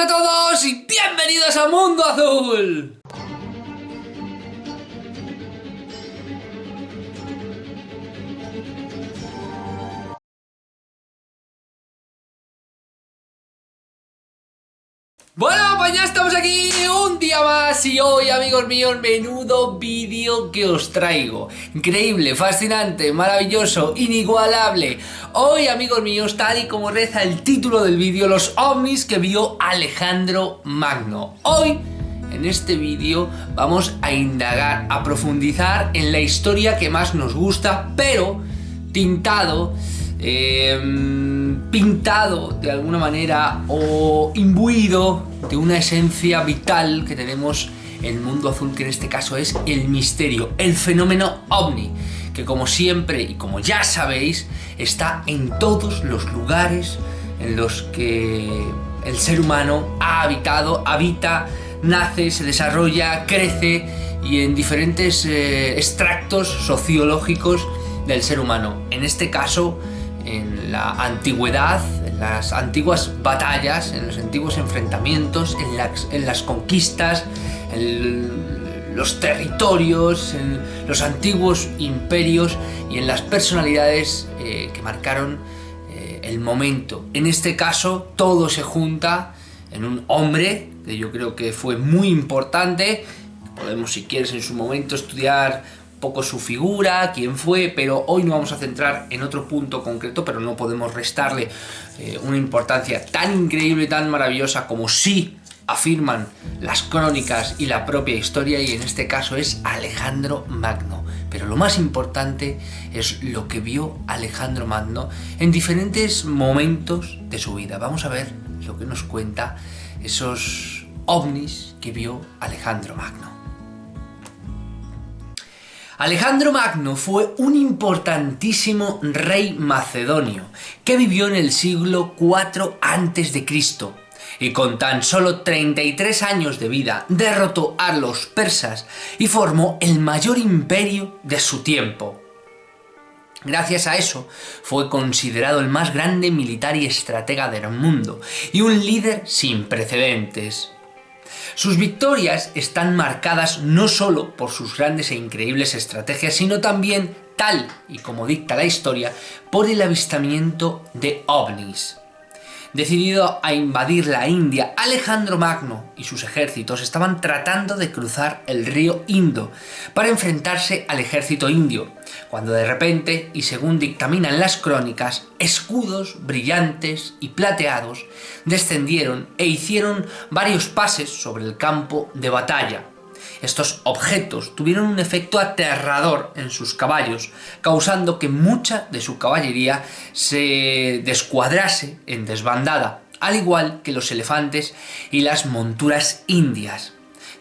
a todos y bienvenidos a Mundo Azul. Bueno, pues ya estamos aquí un día más y hoy, amigos míos, menudo vídeo que os traigo. Increíble, fascinante, maravilloso, inigualable. Hoy, amigos míos, tal y como reza el título del vídeo, los ovnis que vio Alejandro Magno. Hoy, en este vídeo, vamos a indagar, a profundizar en la historia que más nos gusta, pero tintado, pintado de alguna manera o imbuido de una esencia vital que tenemos en el mundo azul, que en este caso es el misterio, el fenómeno ovni, que como siempre y como ya sabéis está en todos los lugares en los que el ser humano ha habitado, habita, nace, se desarrolla, crece y en diferentes extractos sociológicos del ser humano. En este caso, en la antigüedad, en las antiguas batallas, en los antiguos enfrentamientos, en las conquistas, en los territorios, en los antiguos imperios y en las personalidades que marcaron el momento. En este caso, todo se junta en un hombre que yo creo que fue muy importante. Podemos, si quieres, en su momento estudiar poco su figura, quién fue, pero hoy nos vamos a centrar en otro punto concreto, pero no podemos restarle una importancia tan increíble, tan maravillosa como sí afirman las crónicas y la propia historia, y en este caso es Alejandro Magno. Pero lo más importante es lo que vio Alejandro Magno en diferentes momentos de su vida. Vamos a ver lo que nos cuenta esos ovnis que vio Alejandro Magno. Alejandro Magno fue un importantísimo rey macedonio que vivió en el siglo IV a.C. y con tan solo 33 años de vida derrotó a los persas y formó el mayor imperio de su tiempo. Gracias a eso fue considerado el más grande militar y estratega del mundo y un líder sin precedentes. Sus victorias están marcadas no solo por sus grandes e increíbles estrategias, sino también, tal y como dicta la historia, por el avistamiento de ovnis. Decidido a invadir la India, Alejandro Magno y sus ejércitos estaban tratando de cruzar el río Indo para enfrentarse al ejército indio, cuando de repente, y según dictaminan las crónicas, escudos brillantes y plateados descendieron e hicieron varios pases sobre el campo de batalla. Estos objetos tuvieron un efecto aterrador en sus caballos, causando que mucha de su caballería se descuadrase en desbandada, al igual que los elefantes y las monturas indias.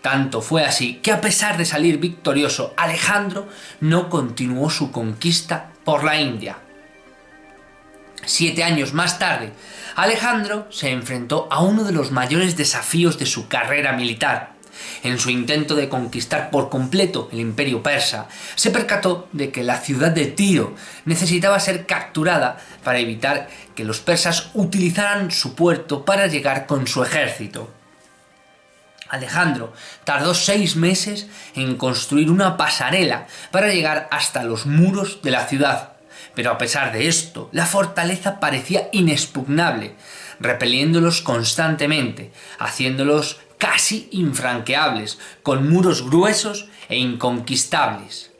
Tanto fue así que, a pesar de salir victorioso, Alejandro no continuó su conquista por la India. 7 años más tarde, Alejandro se enfrentó a uno de los mayores desafíos de su carrera militar. En su intento de conquistar por completo el imperio persa, se percató de que la ciudad de Tiro necesitaba ser capturada para evitar que los persas utilizaran su puerto para llegar con su ejército. Alejandro tardó 6 meses en construir una pasarela para llegar hasta los muros de la ciudad, pero a pesar de esto, la fortaleza parecía inexpugnable, repeliéndolos constantemente, haciéndolos casi infranqueables, con muros gruesos e inconquistables.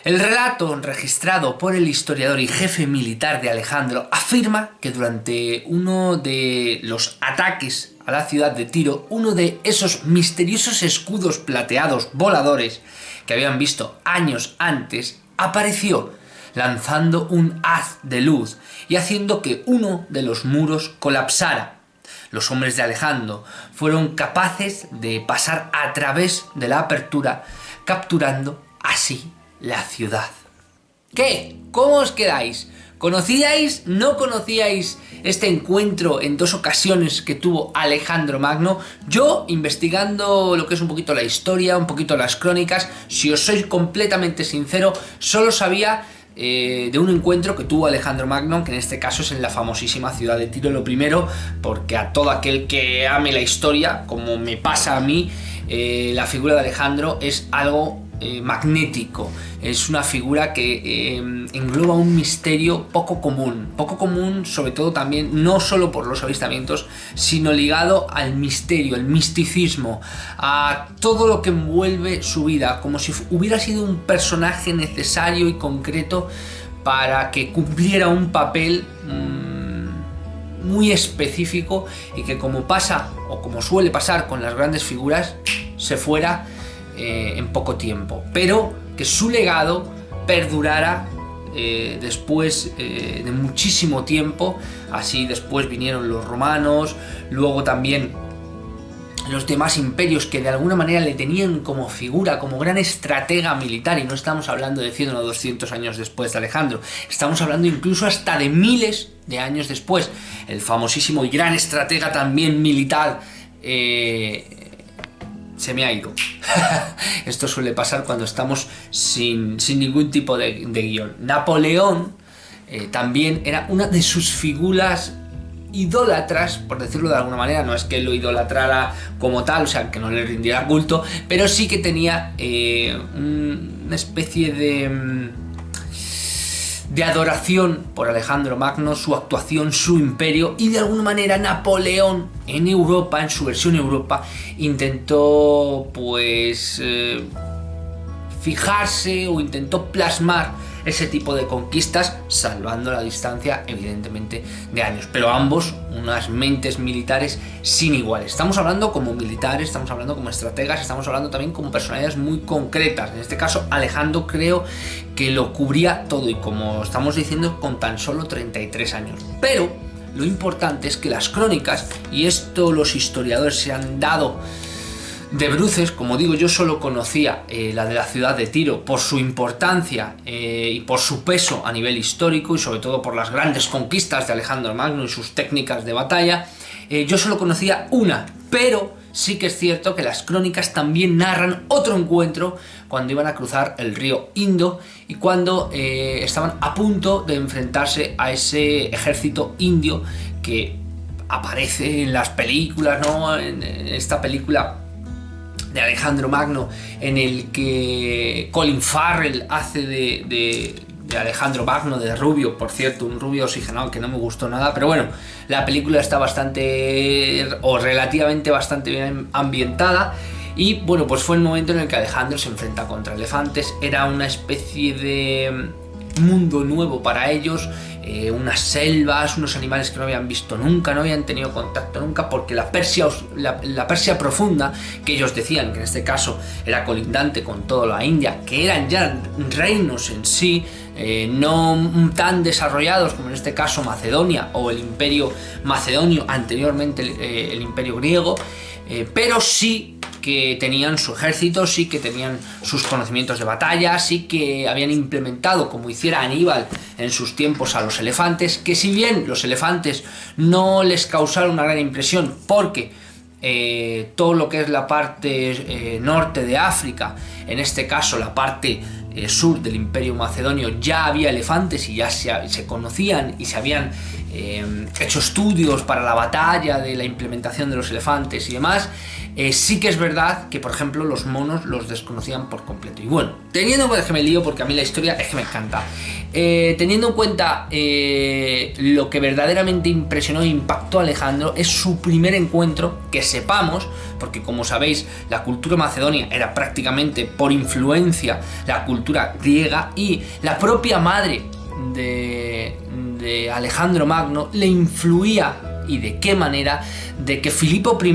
El relato registrado por el historiador y jefe militar de Alejandro afirma que durante uno de los ataques a la ciudad de Tiro, uno de esos misteriosos escudos plateados voladores que habían visto años antes apareció, lanzando un haz de luz y haciendo que uno de los muros colapsara. Los hombres de Alejandro fueron capaces de pasar a través de la apertura, capturando así la ciudad. ¿Qué? ¿Cómo os quedáis? ¿Conocíais? ¿No conocíais este encuentro en 2 ocasiones que tuvo Alejandro Magno? Yo, investigando lo que es un poquito la historia, un poquito las crónicas, si os soy completamente sincero, solo sabía de un encuentro que tuvo Alejandro Magno, que en este caso es en la famosísima ciudad de Tiro. Lo primero, porque a todo aquel que ame la historia, como me pasa a mí, la figura de Alejandro es algo magnético. Es una figura que engloba un misterio poco común, sobre todo también, no solo por los avistamientos, sino ligado al misterio, el misticismo, a todo lo que envuelve su vida, como si hubiera sido un personaje necesario y concreto para que cumpliera un papel muy específico, y que, como pasa o como suele pasar con las grandes figuras, se fuera en poco tiempo, pero que su legado perdurara después de muchísimo tiempo. Así después vinieron los romanos, luego también los demás imperios, que de alguna manera le tenían como figura, como gran estratega militar, y no estamos hablando de 100 o 200 años después de Alejandro, estamos hablando incluso hasta de miles de años después. El famosísimo y gran estratega también militar se me ha ido. Esto suele pasar cuando estamos sin ningún tipo de guión. Napoleón también era una de sus figuras idólatras, por decirlo de alguna manera. No es que lo idolatrara como tal, o sea, que no le rindiera culto, pero sí que tenía una especie de adoración por Alejandro Magno, su actuación, su imperio, y de alguna manera Napoleón en Europa, en su versión Europa, intentó pues fijarse, o intentó plasmar ese tipo de conquistas, salvando la distancia evidentemente de años, pero ambos unas mentes militares sin iguales. Estamos hablando como militares, estamos hablando como estrategas, estamos hablando también como personalidades muy concretas. En este caso Alejandro creo que lo cubría todo, y como estamos diciendo, con tan solo 33 años. Pero lo importante es que las crónicas, y esto los historiadores se han dado de bruces, como digo, yo solo conocía la de la ciudad de Tiro por su importancia y por su peso a nivel histórico, y sobre todo por las grandes conquistas de Alejandro Magno y sus técnicas de batalla. Yo solo conocía una, pero sí que es cierto que las crónicas también narran otro encuentro cuando iban a cruzar el río Indo, y cuando estaban a punto de enfrentarse a ese ejército indio que aparece en las películas, ¿no? En esta película de Alejandro Magno, en el que Colin Farrell hace de Alejandro Magno, de rubio, por cierto, un rubio oxigenado que no me gustó nada, pero bueno, la película está bastante, o relativamente bastante bien ambientada. Y bueno, pues fue el momento en el que Alejandro se enfrenta contra elefantes. Era una especie de mundo nuevo para ellos, unas selvas, unos animales que no habían visto nunca, no habían tenido contacto nunca, porque la Persia profunda, que ellos decían que en este caso era colindante con toda la India, que eran ya reinos en sí, no tan desarrollados como en este caso Macedonia o el imperio macedonio, anteriormente el imperio griego, pero sí que tenían su ejército, sí que tenían sus conocimientos de batalla, sí que habían implementado, como hiciera Aníbal en sus tiempos, a los elefantes, que si bien los elefantes no les causaron una gran impresión, porque todo lo que es la parte norte de África, en este caso la parte sur del imperio macedonio, ya había elefantes y ya se conocían y se habían hecho estudios para la batalla de la implementación de los elefantes y demás. Sí que es verdad que, por ejemplo, los monos los desconocían por completo. Y bueno, teniendo en cuenta, que me lío porque a mí la historia es que me encanta, teniendo en cuenta lo que verdaderamente impresionó e impactó a Alejandro, es su primer encuentro, que sepamos, porque como sabéis, la cultura macedonia era prácticamente por influencia la cultura griega, y la propia madre de Alejandro Magno le influía, y de qué manera, de que Filipo I,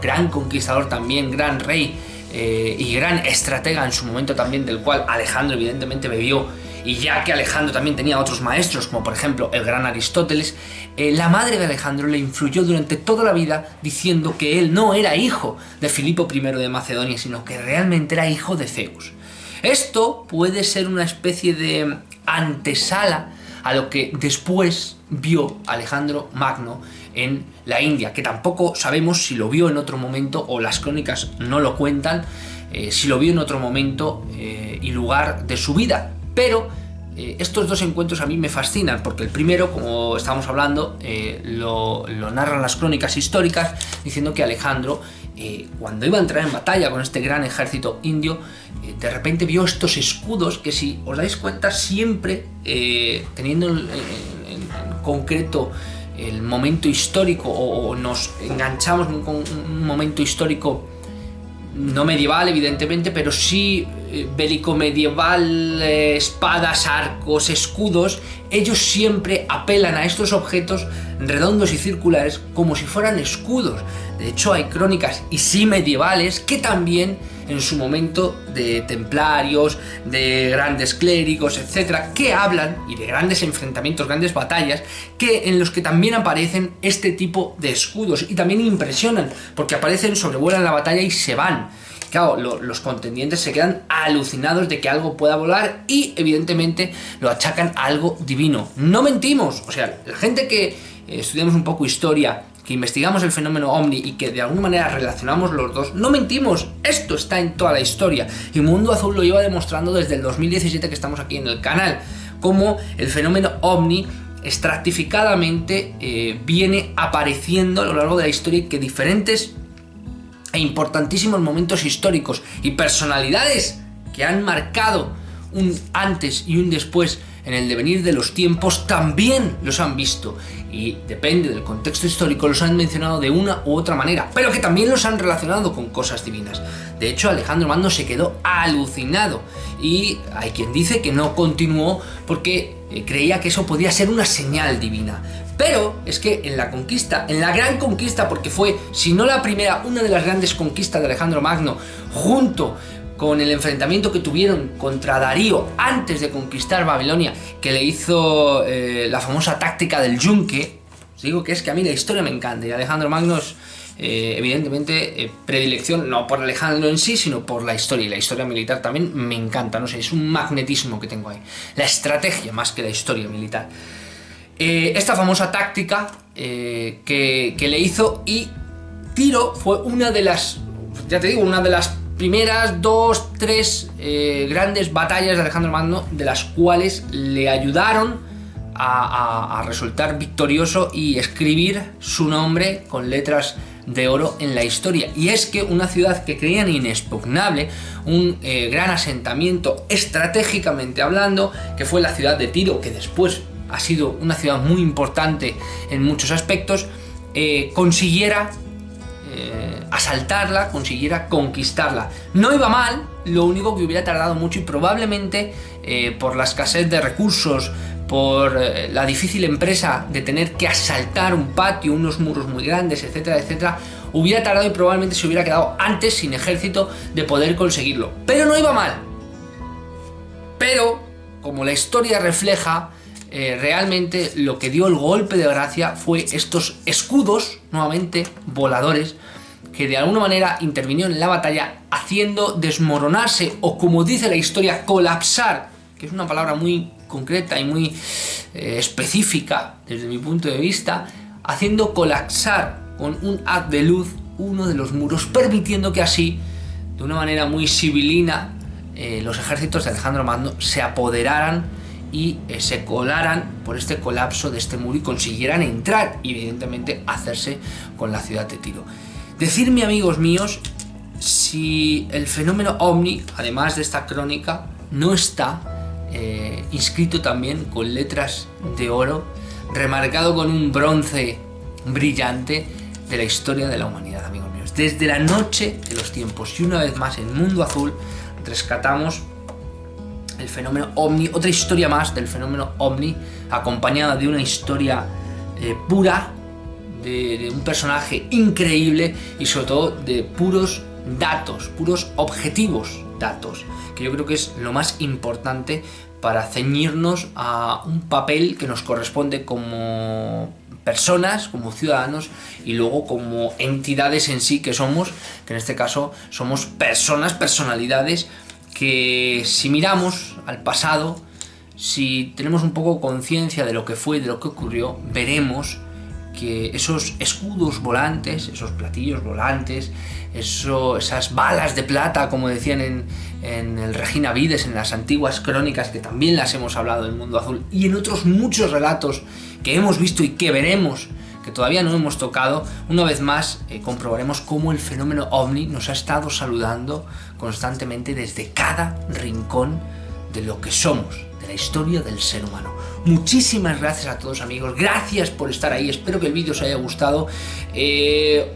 gran conquistador también, gran rey y gran estratega en su momento también, del cual Alejandro evidentemente bebió, y ya que Alejandro también tenía otros maestros, como por ejemplo el gran Aristóteles, la madre de Alejandro le influyó durante toda la vida, diciendo que él no era hijo de Filipo I de Macedonia, sino que realmente era hijo de Zeus. Esto puede ser una especie de antesala a lo que después vio Alejandro Magno en la India, que tampoco sabemos si lo vio en otro momento, o las crónicas no lo cuentan, si lo vio en otro momento y lugar de su vida, pero estos dos encuentros a mí me fascinan, porque el primero, como estábamos hablando, lo narran las crónicas históricas, diciendo que Alejandro, cuando iba a entrar en batalla con este gran ejército indio, de repente vio estos escudos que, si os dais cuenta, siempre teniendo en concreto el momento histórico, o nos enganchamos en un momento histórico no medieval, evidentemente, pero sí bélico medieval, espadas, arcos, escudos, ellos siempre apelan a estos objetos redondos y circulares como si fueran escudos. De hecho, hay crónicas, y sí medievales, que también en su momento, de templarios, de grandes clérigos, etcétera, que hablan, y de grandes enfrentamientos, grandes batallas, en los que también aparecen este tipo de escudos, y también impresionan, porque aparecen, sobrevuelan la batalla y se van. Claro, los contendientes se quedan alucinados de que algo pueda volar, y evidentemente lo achacan a algo divino. No mentimos, o sea, la gente que estudiamos un poco historia, que investigamos el fenómeno ovni y que de alguna manera relacionamos los dos, no mentimos, esto está en toda la historia, y Mundo Azul lo lleva demostrando desde el 2017 que estamos aquí en el canal, como el fenómeno ovni estratificadamente viene apareciendo a lo largo de la historia, y que diferentes e importantísimos momentos históricos y personalidades que han marcado un antes y un después en el devenir de los tiempos también los han visto, y depende del contexto histórico los han mencionado de una u otra manera, pero que también los han relacionado con cosas divinas. De hecho, Alejandro Magno se quedó alucinado, y hay quien dice que no continuó porque creía que eso podía ser una señal divina. Pero es que en la conquista, en la gran conquista, porque fue, si no la primera, una de las grandes conquistas de Alejandro Magno, junto con el enfrentamiento que tuvieron contra Darío antes de conquistar Babilonia, que le hizo la famosa táctica del yunque. Os digo que es que a mí la historia me encanta, y Alejandro Magno es evidentemente predilección, no por Alejandro en sí, sino por la historia, y la historia militar también me encanta, no sé, es un magnetismo que tengo ahí, la estrategia más que la historia militar. Esta famosa táctica que le hizo, y Tiro fue una de las, ya te digo, una de las primeras 2, 3 grandes batallas de Alejandro Magno, de las cuales le ayudaron a resultar victorioso y escribir su nombre con letras de oro en la historia. Y es que una ciudad que creían inexpugnable, un gran asentamiento estratégicamente hablando, que fue la ciudad de Tiro, que después ha sido una ciudad muy importante en muchos aspectos, consiguiera asaltarla, consiguiera conquistarla. No iba mal, lo único que hubiera tardado mucho, y probablemente por la escasez de recursos, por la difícil empresa de tener que asaltar un patio, unos muros muy grandes, etcétera, etcétera, hubiera tardado, y probablemente se hubiera quedado antes sin ejército de poder conseguirlo. Pero no iba mal. Pero, como la historia refleja, realmente lo que dio el golpe de gracia fue estos escudos, nuevamente voladores, que de alguna manera intervinieron en la batalla, haciendo desmoronarse, o como dice la historia, colapsar, que es una palabra muy concreta y muy específica desde mi punto de vista, haciendo colapsar con un haz de luz uno de los muros, permitiendo que así, de una manera muy sibilina, los ejércitos de Alejandro Magno se apoderaran y se colaran por este colapso de este muro, y consiguieran entrar y evidentemente hacerse con la ciudad de Tiro. Decidme, amigos míos, si el fenómeno ovni, además de esta crónica, no está inscrito también con letras de oro, remarcado con un bronce brillante de la historia de la humanidad, amigos míos. Desde la noche de los tiempos, y una vez más en Mundo Azul rescatamos el fenómeno ovni, otra historia más del fenómeno ovni, acompañada de una historia pura, de un personaje increíble, y sobre todo de puros datos, puros objetivos datos, que yo creo que es lo más importante para ceñirnos a un papel que nos corresponde como personas, como ciudadanos, y luego como entidades en sí que somos, que en este caso somos personas, personalidades, que si miramos al pasado, si tenemos un poco conciencia de lo que fue y de lo que ocurrió, veremos que esos escudos volantes, esos platillos volantes, esas balas de plata, como decían en el Regina Vides, en las antiguas crónicas, que también las hemos hablado del mundo azul, y en otros muchos relatos que hemos visto y que veremos, que todavía no hemos tocado, una vez más comprobaremos cómo el fenómeno OVNI nos ha estado saludando constantemente desde cada rincón de lo que somos, de la historia del ser humano. Muchísimas gracias a todos, amigos, gracias por estar ahí, espero que el vídeo os haya gustado.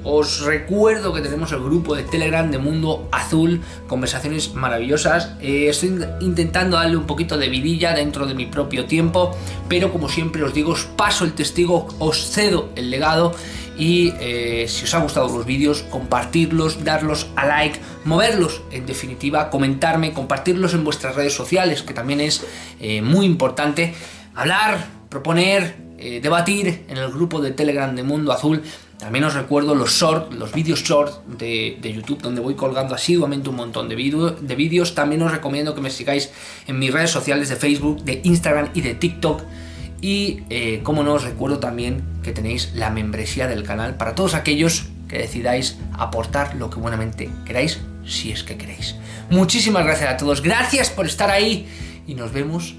Os recuerdo que tenemos el grupo de Telegram de Mundo Azul, conversaciones maravillosas. Estoy intentando darle un poquito de vidilla dentro de mi propio tiempo, pero como siempre os digo, os paso el testigo, os cedo el legado. Y si os ha gustado los vídeos, compartirlos, darlos a like, moverlos, en definitiva, comentarme, compartirlos en vuestras redes sociales, que también es muy importante. Hablar, proponer, debatir en el grupo de Telegram de Mundo Azul. También os recuerdo los vídeos short de YouTube, donde voy colgando asiduamente un montón de vídeos. También os recomiendo que me sigáis en mis redes sociales de Facebook, de Instagram y de TikTok. Y como no, os recuerdo también que tenéis la membresía del canal para todos aquellos que decidáis aportar lo que buenamente queráis, si es que queréis. Muchísimas gracias a todos, gracias por estar ahí y nos vemos